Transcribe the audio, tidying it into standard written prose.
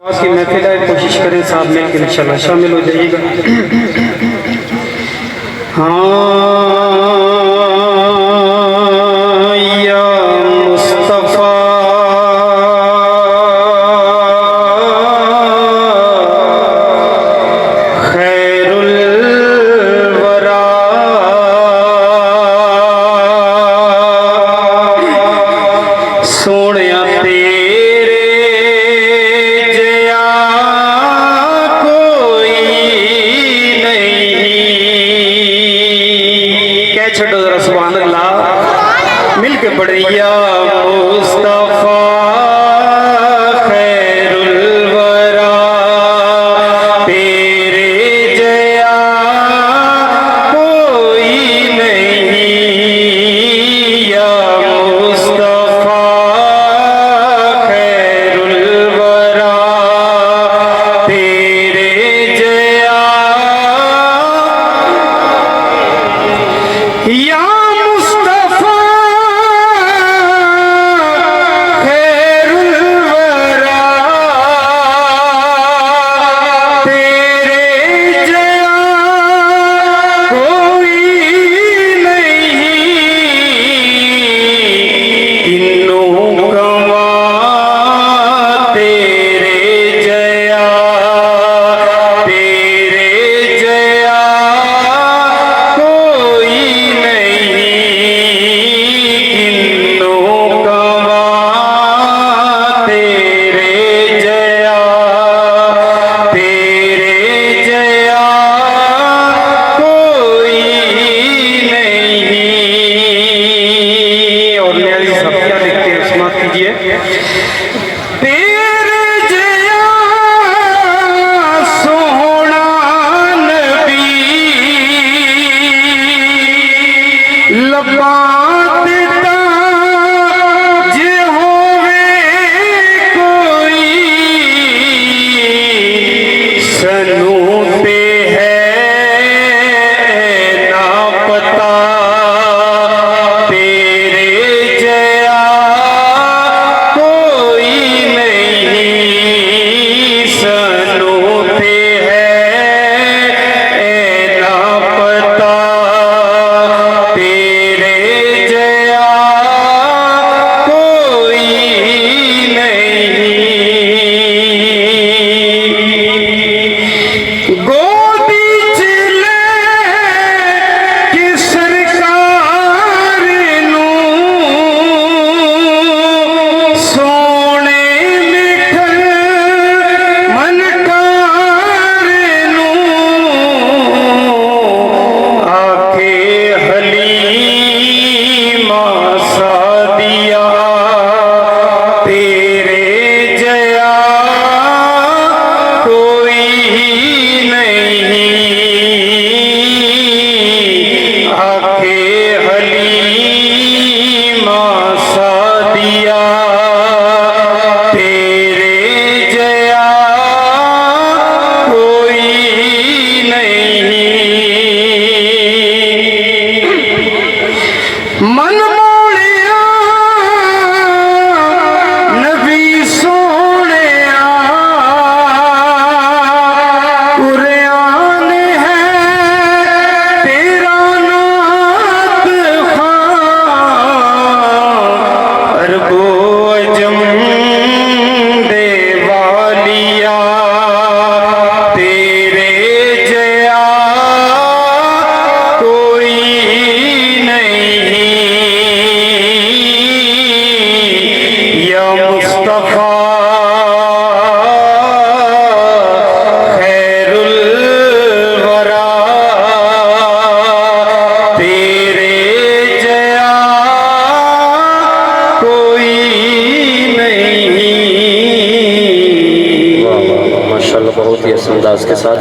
की महफिल है, कोशिश करें साहब मिलकर इंशाल्लाह शामिल हो जाइएगा। हाँ या मुस्तफ़ा खैरुल वरा सोनिया तेरे जया कोई नहीं। क्या छो जरा सुभान अल्लाह मिल के पढ़े या मुस्तफा खैरुल वरा तेरे जया कोई नहीं। या मुस्तफा खैरुल वरा तेरे जया या मुस्तफा खैरुल वरा तेरे जया कोई नहीं। तीनों गवा तेरे जया कोई नहीं। बहुत ही असंदाज के साथ